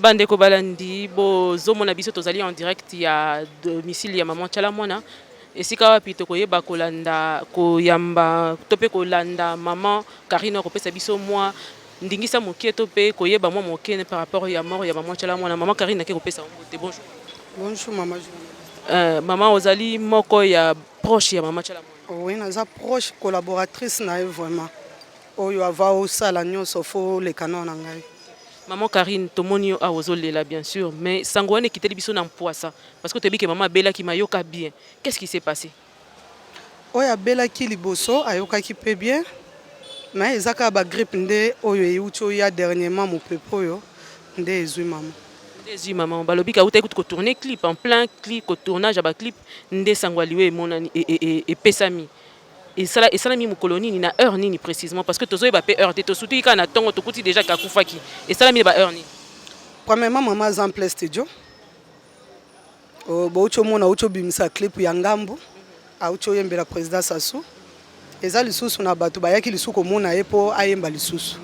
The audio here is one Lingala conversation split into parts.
Bandeko balandi bozomona biso tozali en direct ya domicile ya maman Tchala Mwana esika wapi tokoyeba kolanda koyamba to pe kolanda maman Karine kopesa biso mwa ndingisa mokie to pe koyeba mwa mokie par rapport ya mort ya maman Tchala Mwana. Maman Karine ke kopesa ngote. Bonjour. Bonjour maman. Maman ozali moko ya proche ya maman Tchala Mwana. Oui, naza proche collaboratrice na vraiment. Oyo ava osala nyonso fo le canon na ngai. Maman Karine, tomoni yo awozolela bien sûr, mais sangouane kiteli biso na mpoisa parce que tebi que maman Bella qui mayoka bien. Qu'est-ce qui s'est passé? Oya Bella ki liboso ayoka ki pe bien. Mais ezaka ba grippe nde oyo eucho ya dernièrement mon pepo yo nde ezui maman. Ezui maman balobi ka uta ko tourner clip en plein clip ko tournage ba clip nde sangwaliwe monani et pesami. Et ça mi colonie ni na heure ni précisément parce que tozo ba pe heure te to surtout ka na tongo to kuti déjà ka kufaki. Et ça mi ba heure ni. Premièrement maman en plein studio. Bo ucho mona ucho bimisa clip ya ngambo. Aucho yembela président Sassou. Eza lisusu na bato bayaki lisusu komona epo ayemba lisusu.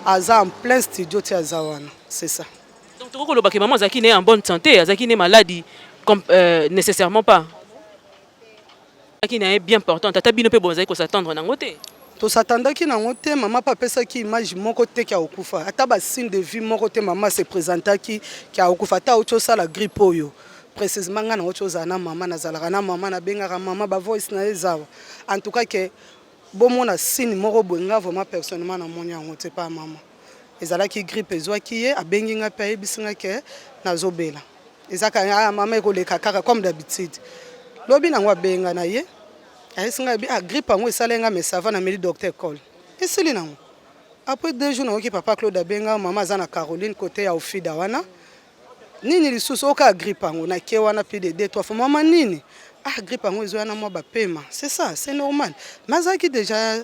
Aza en plein studio ti azawana. C'est ça. Donc toko loba ke maman zaki né en bonne santé, azaki né maladie comme nécessairement pas. Qui est bien important, tata bino pe bozai ko s'attendre na ngote. To s'attendaki na ngote maman pa pesa ki image moko te ki akufa. Ata ba signe de vie moko te maman se présenta ki akufa ta auto sala grippe oyo. Précisément nga na auto zana maman na zalaka na maman na bengaka maman ba voice na ezawa. En tout cas que bomona signe moko bonga vraiment personnellement na moni ngote pa maman. Ezalaki grippe ezwaki ye abengi nga pe bisinga ke nazobela. Ezaka maman ko le kaka comme d'habitude. Lobi na ngwa benga na ye ayesinga bi grippe ngo esalenga mais ça va na meli docteur Col esili nango après 2 jours na oki papa Claude abenga maman zana Caroline côté ya ofida wana nini lisusu oka grippe ngo na ke wana plus de 2-3 fois maman nini grippe ngo ezo na mwa ba pema c'est ça c'est normal mazaki déjà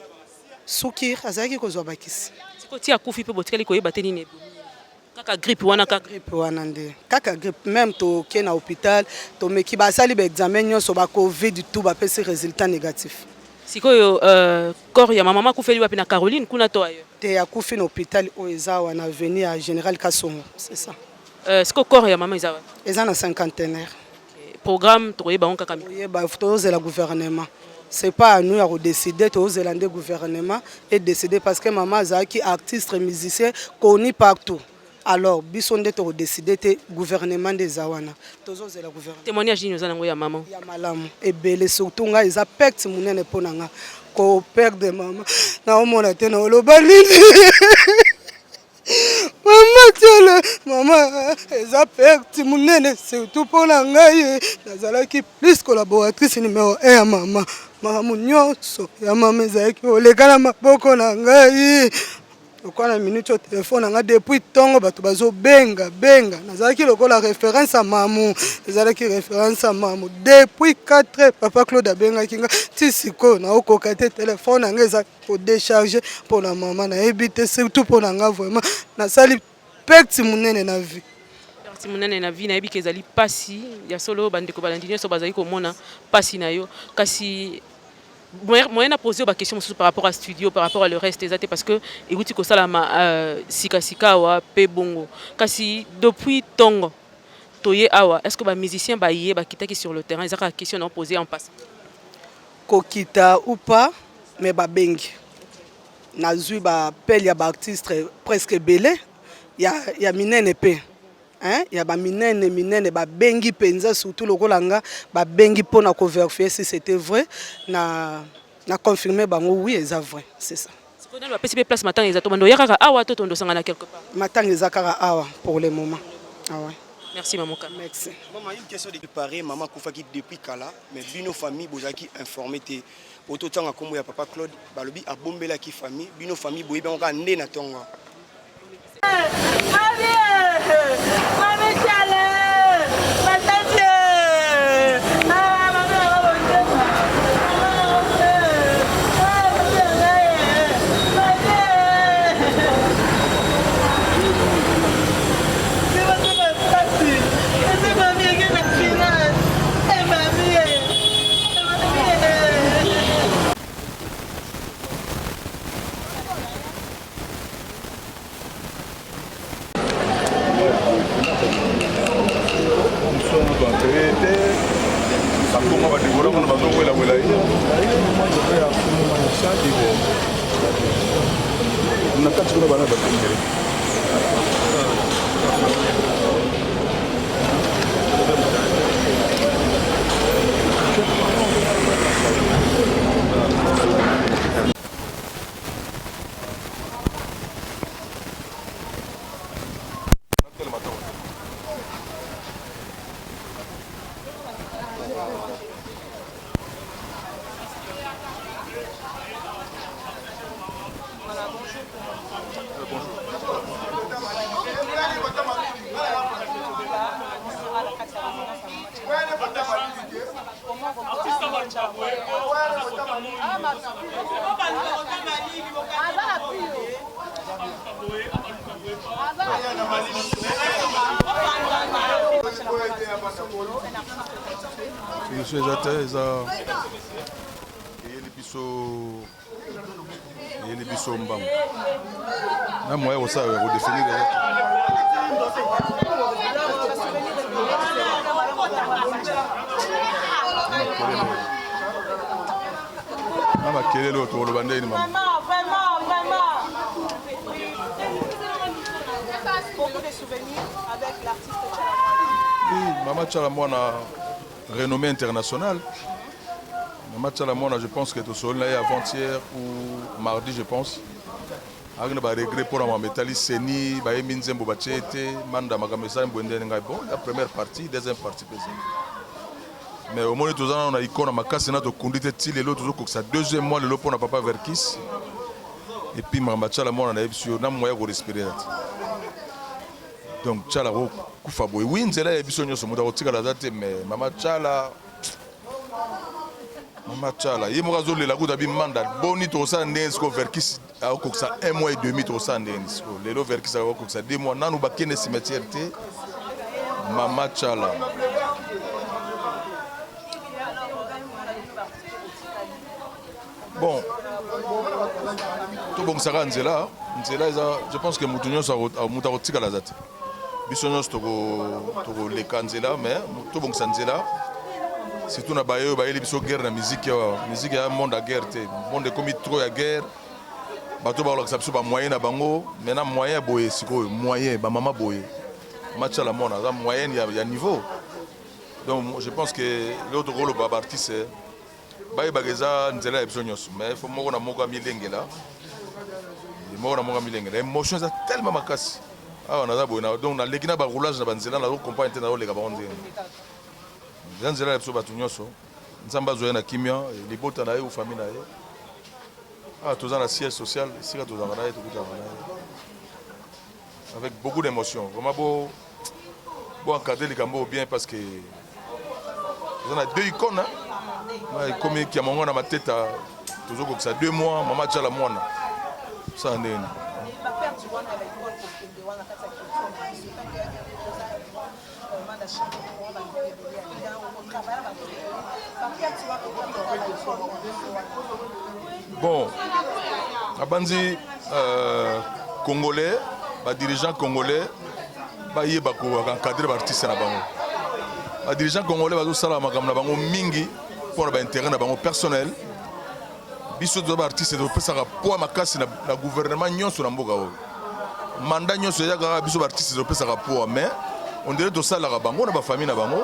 soukir azaki kozwa bakisi siko ti akufi pe botikali koyeba te nini kaka grippe wana kaka grippe wana nde kaka grippe même to ke na hôpital to meki ba sali ba examen nyonso ba covid du tout ba pesi résultat négatif sikoyo corps ya maman kufeli wapi na Caroline kuna to ayo te ya kufi na hôpital o eza wana avenue ya Général Kassongo c'est ça siko corps ya maman eza wa eza na cinquantenaire programme to yeba on kaka mi ba fotoze la gouvernement. C'est pas à nous à décider, aux Zélandais gouvernement et décider parce que maman Zaki artiste musicien connu partout. Alors, bisonde to décider te gouvernement des Zawana. Tozo la gouvernement. Témoignage ni nozana ngoya maman. Ya malamu et belé surtout nga ils affectent munene ponanga ko père de maman. Na omona te na olobali. Maman tele maman ils affectent munene surtout ponanga ye. Nazalaki plus collaboratrice numéro 1 ya maman. Maman nyonso ya maman Zaki olekana maboko na ngai. Quand la minute au téléphone, on a depuis tongo bato bazo benga nazalaki lokola référence à maman nazalaki référence à maman depuis 4 heures papa Claude benga kinga ti siko na okoka te téléphone nga eza ko décharger pour la maman na éviter surtout pour nga vraiment na sali pecti munene na vie pecti munene na vie na yebi kezali pasi ya solo bandeko balandi nyonso bazali komona pasi na yo kasi moyen à poser des questions par rapport à studio, par rapport à le reste exact parce que écoute que ça la sika wa pe bongo kasi depuis tongo toye awa est-ce que ba musicien ba yé ba kitaki sur le terrain ezaka question à poser en passant kokita ou pas mais ba bengi nazui ba pel ya ba artiste presque belé ya minene pe hein ya ba minene ba bengi penza surtout lokolanga ba bengi pona ko vérifier si c'était vrai na confirmer bango oui c'est vrai c'est ça ce qu'on a pas passé place matin exactement ndo yakaka awa to tondo sangana quelque part matin ezakara awa pour le moment ouais merci maman merci maman une question de préparer maman Koufaki depuis kala mais bino famille bozaki informé te auto tanga kombo ya papa Claude balobi abombela ki famille bino famille boye bango ka nde na tonga Beaucoup de souvenirs avec l'artiste Tchala. Oui, Mama Tchala Mwana, renommée internationale. Mama Tchala Mwana, je pense que tout seul là avant-hier ou mardi, je pense. Avec un regret pour la métallie Seni, Baye Minzembo Bachete, Manda Magamesa Mbwende Ngaibo, la première partie, deuxième partie. Mais au moins, tous on a icône à Makasi, on a conduit Tili, l'autre, ça deuxième mois, le lot pour Papa Verkis. Et puis Mama Tchala Mwana, on a eu sur un moyen de respirer. Donc Tchala kufa boy oui nzela ya biso nyonso muda kotika la date mais Mama Tchala ye mo razo le la kuda bi manda boni to sa ndens ko Verkis a ko ça 1 mois et demi to sa ndens ko lelo Verkis a ko ça 2 mois nanu bakene cimetière te Mama Tchala bon tout bon ça nzela je pense que mutu nyonso muta kotika la date biso nyonso tokoleka nzela mais tobongisa nzela surtout na baye oyo bayeli biso guerre na musique ya monde ya guerre te monde ekomi trop ya guerre bato bakolakisa biso bamoyen na bango maintenant moyen boye sikoyo moyen bamama boye match ala mona aza moyen ya niveau donc je pense que leo tokoloba baartiste bayebaka eza nzela ya biso nyonso mais fo moko na moko amilengela émotion eza tellement makasi awa naza boye donc naleki na baroulage na banzela nazokompagne te nazoleka bango ndenge eza nzela ya biso bato nyonso nzambe azwa ye na kimia libota na ye ou famille na ye awa toza na siège social esika tozalaka na ye tokutaka na ye avec beaucoup d'émotion vraiment bo encadre likambo bien parce que toza na deux icônes ekomi kiamango na mateta tozokokisa 2 mois Mama Tchala mwana sa ndeni bon abanzi congolais dirigeants congolais bayeba ko encadrer artiste na bango dirigeants congolais bazosala makambo na bango mingi pour intérêt na bango personnel biso to artiste to pesaka poids makasi na gouvernement nyonso na mboka oyo mandat nyonso ya kaka biso artiste to pesaka poids mais on dirait to sala ka bango na ba famille na bango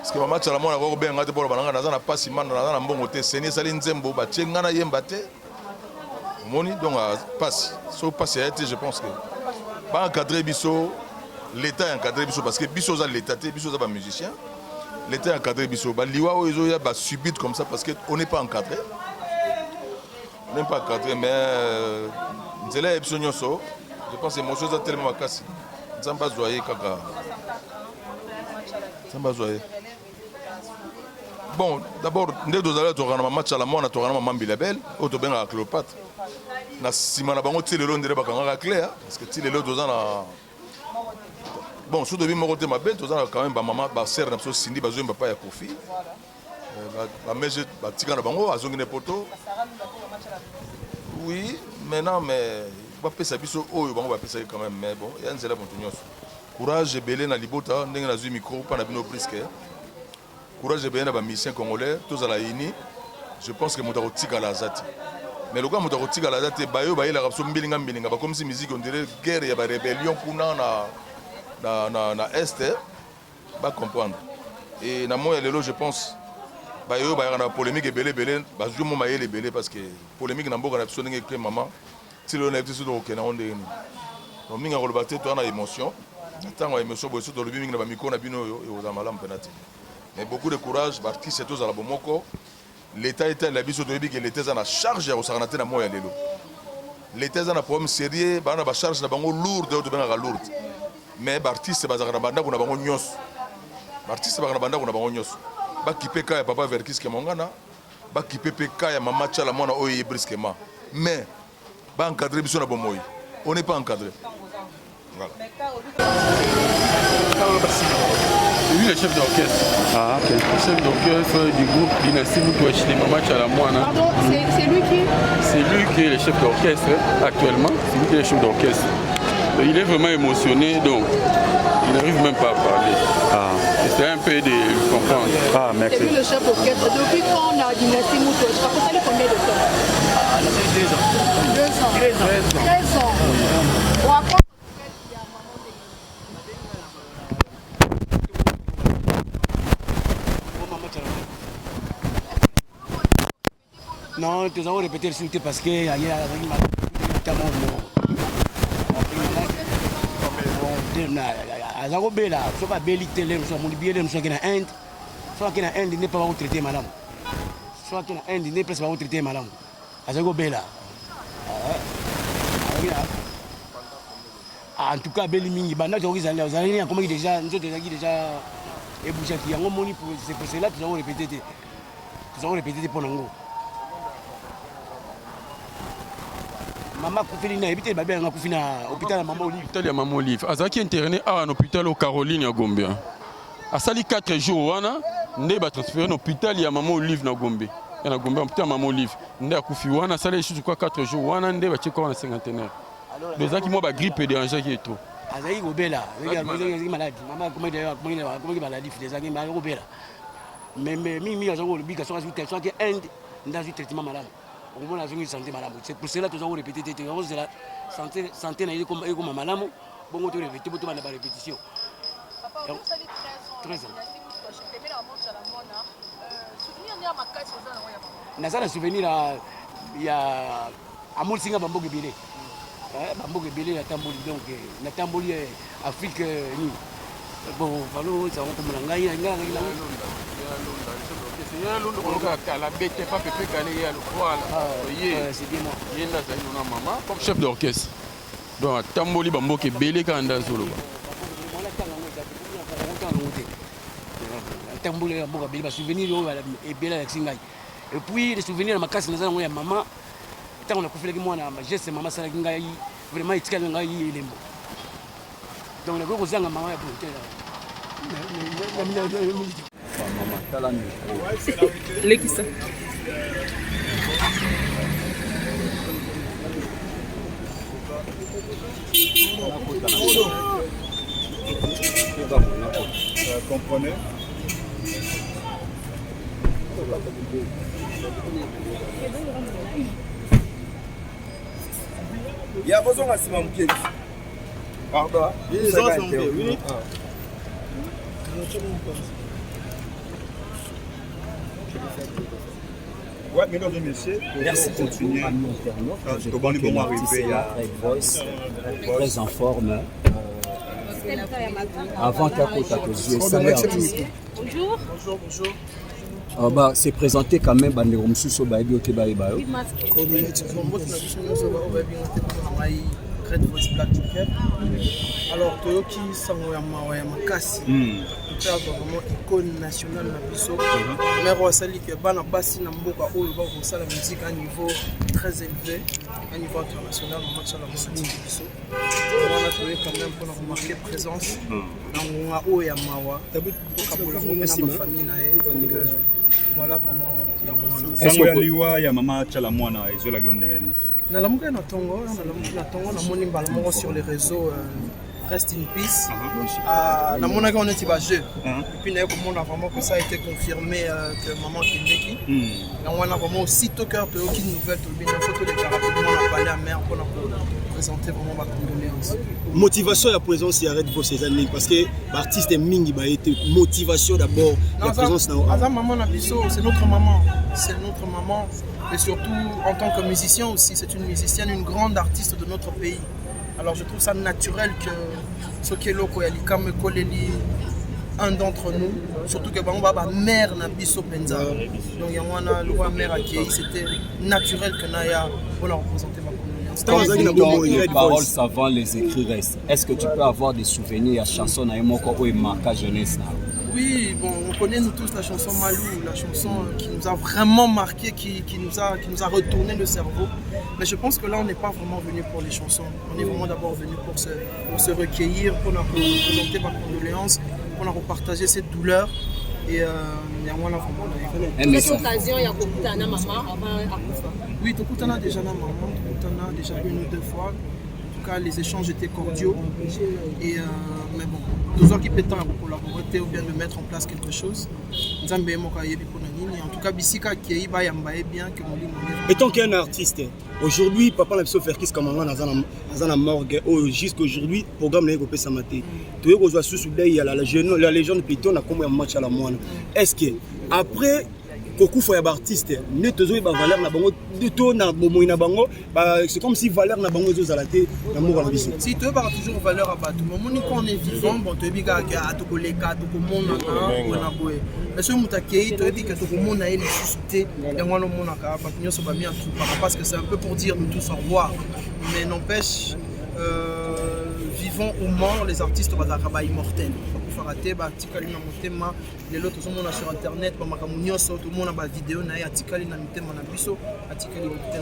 parce que Mama Tchala mona ko benga te pour bananga na na pasi manda na mbongo te seni sali nzembo ba tchenga na yemba te moni donc passe so passe a été je pense que ba encadrer biso l'état encadrer biso parce que biso za l'état te biso za ba musicien l'état encadré biso ba liwa oyo ya ba subite comme ça parce que on n'est pas encadré mais nzela biso nyonso je pense émotion za tellement makasi nzamba zoyer kaka nzamba zoyer bon d'abord nde dozala to kana Mama Tchala mona to kana Mama Mbilabel o to benga Cléopâtre na sima na bango tilelo ndere bakanga clair parce que tilelo dozana bon surtout bi moko te mabe tozana quand même ba maman ba sœur na biso Cindy bazomba pa ya Kofi ba mese ba tika na bango azongi ne poto oui maintenant mais ba pesa biso oyo bango ba pesa quand même mais bon ya nzela bonto nyonso courage belé na libota ndenge na zui micro pa na bino brisque courage de bien les musiciens congolais, tous à la uni. Je pense que Moutaro tika la zati. Mais le gars Moutaro tika la zati, bayo bayo la rapso mbilinga mbilinga. Comme si musique on dirait guerre, il y a des rébellions kuna na est, va comprendre. Et dans moi je pense, bayo bayo na polémique belé belé, bah je m'en maille les belé parce que polémique n'a pas qu'on a besoin de maman. Si l'on a besoin de aucun on est. Donc minga rolobaté toi na émotion. Tant on a émotion, bosso dans le biming na bamiko na bino et aux amalam penati. Mais beaucoup de courage, l'artiste c'est tous à la bomoko. L'État était la biso de que l'État a la charge à osarnaté na moya lelo. L'État a un problème sérieux, ba na ba charge na bango lourde de ben na lourde. Mais l'artiste bazaka na banda kuna bango nyos. L'artiste bazaka na banda kuna bango nyos. Ba kipeka ya papa Verkis ke mongana, ba kipeka ya mama Tchala mona oye brusquement. Mais ba encadrer biso na bomoyi. On n'est pas encadré. Voilà. Lui, le chef d'orchestre. Ah, ok. Le chef d'orchestre du groupe Dynastie Moutouachi de Mama Tchalamouana. Pardon, c'est lui qui? C'est lui qui est le chef d'orchestre actuellement. C'est lui qui est le chef d'orchestre. Il est vraiment émotionné, donc il n'arrive même pas à parler. Ah. C'est un peu de comprendre. Ah, merci. C'est lui le chef d'orchestre. Depuis quand on a Dynastie Moutouachi? Ça fait combien de temps? 13 ans. Non, nous avons répété le suite parce que il y a en tout cas, Bélimingi, déjà c'est pour cela que nous avons répété. Nous avons répété pour nous. Maman Koufina, évitez de baber à l'hôpital à Maman Olive. L'hôpital à Maman Olive. Azaki interné à l'hôpital au Caroline à Gombe. À Sali 4 jours, on a transféré à l'hôpital à Maman Olive à Gombe. Il y a Gombe, hôpital à Maman Olive. On a Koufiwana, ça les choses 4 jours, on a un cinquantenaire. Les gens qui m'ont grippe et dérangé qui est trop. Azaï Gobela, malade. Maman, comment maladie, les amis, malade Gobela. Mais Mimi, a le bic à son résultat, soit qu'il y a un traitement malade. On a une santé malade. C'est pour cela que nous avons répété, la santé n'a comme un malade. Bon, on a répété, on a répétition. 13 ans. Dans un souvenir, il y a Amour Singa Bambogue Bilé. Bambogue Bilé, la Tamboli, donc la Tamboli Afrique. Bon, voilà, ça va comme la gagne. Comme chef d'orchestre. Donc, Tamboli Bamboke Bilé quand on a solo. Tamboli Bamboke Bilé, souvenir et Bela Singaï. Et puis les souvenirs de ma casse, nous avons eu maman. Tant on a fait moi, ma geste, maman Salingaï, vraiment, il tient un gaï et les mots. Donc, le gros zang à maman est pour L'équissa. Comprenez? Il y a besoin de Simon Pied. Pardon? Oui. Ouais, mesdames et messieurs, merci de continuer. Je crois que l'artiste est très voice, très en forme. Avant qu'à côté à tes yeux, salut artiste. Bonjour. C'est présenté quand même Bandero Msuso Baebi Otebae Bayo. Red Voice Black Joker. Alors, Toyoki Sangoyama Makasi, qui est vraiment icône nationale na biso. Mais Rosali que Bana Bassi Namboka Oyo ça la musique à un niveau très élevé, à un niveau international, on match à la musique biso. On a trouvé quand même pour remarquer présence dans Oya Mawa. Kabula Ngombe na famille na donc voilà vraiment Sangoya Liwa ya Mama Tchalamouana ezola gondengani. Nalamuka na tongo na moni mbala moko sur les réseaux rest in peace. Dans mon avis, on était bas jeu. Et puis, on a vraiment que ça a été confirmé que maman Kindeki. On a vraiment aussitôt cœur de aucune nouvelle, une photo de rapidement on a parlé à mère pour présenter vraiment ma condoléance. Motivation à la présence, c'est arrête pour ces années parce que l'artiste est mingi, bah été motivation d'abord. La présence là. Maman Nabiso, c'est notre maman. C'est notre maman. Et surtout en tant que musicien aussi, c'est une musicienne, une grande artiste de notre pays. Alors je trouve ça naturel que Sokelo Koyalika me koleli un d'entre nous, surtout que on va mère Nabiso Penza. Donc il y a un roi mère qui c'était naturel que Naya pour la représenter ma communauté. Les paroles savant les écrits restent. Est-ce que tu peux avoir des souvenirs à chanson na yemoko ou marqué jeunesse na? Oui, bon, on connaît nous tous la chanson Malou, la chanson qui nous a vraiment marqué, qui nous a retourné le cerveau. Mais je pense que là, on n'est pas vraiment venu pour les chansons. On est vraiment d'abord venu pour se recueillir, pour nous présenter ma condoléance, pour nous repartager cette douleur. Et il y a moins vraiment. Cette occasion, il y a beaucoup de maman avant Akufa. Oui, tout le monde a déjà na maman, tout le monde a déjà une ou deux fois. En tout cas, les échanges étaient cordiaux. Et, mais bon, deux ans qui pétent pour collaborer ou bien de mettre en place quelque chose. En tout cas, Bissika qui est bien que mon étant qu'un artiste, aujourd'hui, papa n'a pas fait qu'est-ce qu'on a dans la morgue. Jusqu'aujourd'hui, le programme n'est pas samedi. Tu vois qu'on sous il y a la légende Python a comme un match à la moine. Est-ce que après Koku faut y artiste, ne te zoe valeur na bango de to na bomo na bango, c'est comme si valeur na bango zo zalaté na mo na biso. Si tu as toujours valeur à battre, mon on est vivant, bon tu biga à to koleka to komona na boye. Mais ce mutakei tu dis que to komona est nécessité et moi le mona ka ba nyoso ba bien tout parce que c'est un peu pour dire nous tous au revoir. Mais n'empêche vivant ou mort, les artistes vont être immortels. Il faut rater, les autres sont sur internet, tout le monde a des vidéos,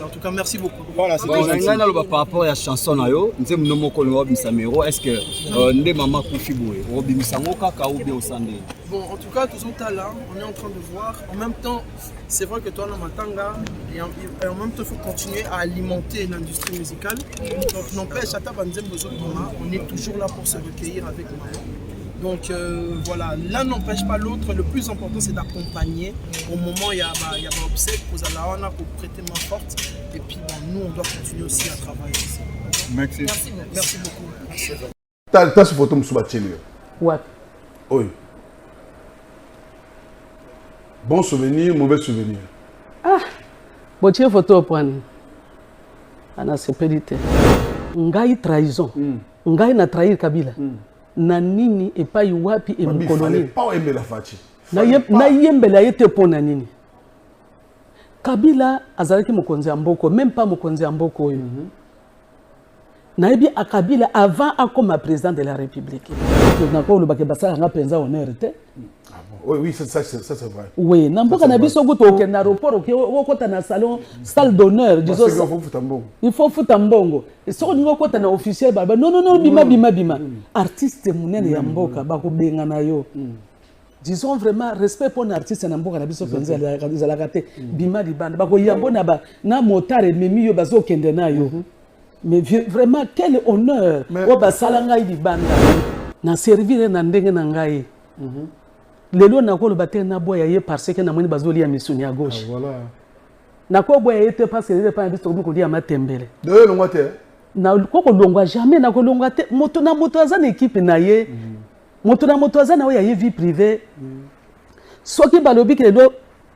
en tout cas, merci beaucoup. Voilà, c'est par rapport à la chanson, est-ce que maman Koufiboué, bon, en tout cas, tous sont là, on est en train de voir. En même temps, c'est vrai que toi, on Matanga, et en même temps, il faut continuer à alimenter l'industrie musicale. Donc, n'empêche, on est toujours là pour se recueillir avec maman. Donc voilà, l'un n'empêche pas l'autre. Le plus important, c'est d'accompagner. Au moment où il y a obsèque, pour prêter main forte. Et puis bon, nous, on doit continuer aussi à travailler. Merci. Merci beaucoup. Merci. T'as ce photo sur la Ouais. Oui. Bon souvenir, mauvais souvenir. Ah, bon, tu as photo pour nous. Ana sécurité. Ngai trahison. Ngai na trahir Kabila. Na nini epai wapi emkoloni na yembela yete pona nini Kabila azalaki mokonzi ya mboko, même pas mokonzi ya mboko oyo na yebi akabila avant akoma président de la République nako lobake basala nga penza honneur te. Oui, ça c'est vrai. Oui, na mboka na biso kuto okenda aéroport okota na salon salle d'honneur disons il faut futa mbongo soko ningo kota na officiel baba non bima artiste munene ya mboka ba ko benga na yo disons vraiment respect pour un artiste na mboka na biso penza la kate bima di banda ba ko yambo na motare memi yo bazo kende na yo mais vraiment quel honneur o basala ngai di banda na servir na ndenge na ngai lelo nakolo bater na boya ye parce que na moni bazoli ya misuni à gauche. Voilà. Nako boya était parce que pas biso ko dia matembele. De longwa te. Na ko longwa jamais na ko longwa te moto azana équipe na ye. Moto azana oya ye vie privée. Soki balobi ke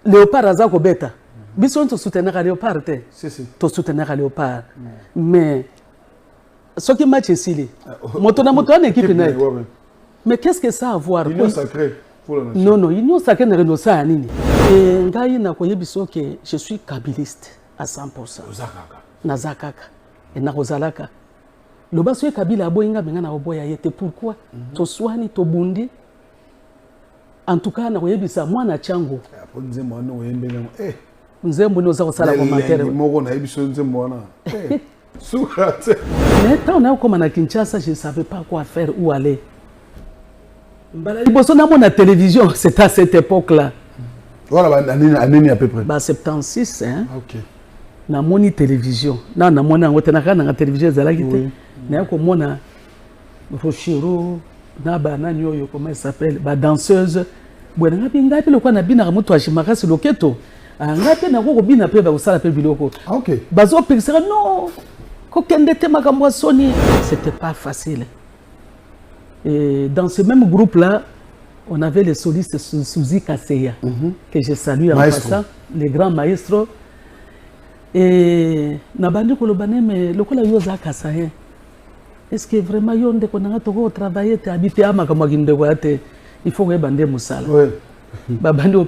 Léopard aza ko beta. Biso on soutenir Léopard te. Si. To soutenir Léopard. Mais soki match esili. Moto azana équipe na ye. Mais qu'est-ce que ça a à voir? Union sacrée. Non, union sacrée ne renonce à nini. Et ngai na koyebiso que je suis kabiliste à 100%. Nazakaka. Et na kozalaka. Le baso Kabila boyinga benga na oboya yete pourquoi? To swani to bundi. En tout cas na koyebisa mwana chango. Apo nzembo na oyembela. Nzembo no za kosala commentaire. Moko na yebiso nzembo na. Soukate. Mais quand on a comme na Kinshasa, je ne savais pas quoi faire, où aller. Dans la télévision, c'était à cette époque-là. Voilà, année à peu près. 76, hein. Ok. Dans mon télévision. Non, dans mon télévision, Rochero, Nabana Nyoyo, comment elle s'appelle, danseuse. Bueno, ngapi le kwa na bina mutu ashimakasi loketo. Ngapi na ko bina pe ba usala pe biloko. OK. Bazo pexera non. Ko kende te makambo soni, c'était pas facile. Et dans ce même groupe là, on avait les solistes Suzy Kaseya, que je salue en passant, les grands maestros. Et Nabandi Kolobane, mais le Kola Yosa Kasaye. Est-ce que vraiment yon de konanga toko travailler te habiter à Makamaginde Wate, il faut que bande musala. Oui. Babando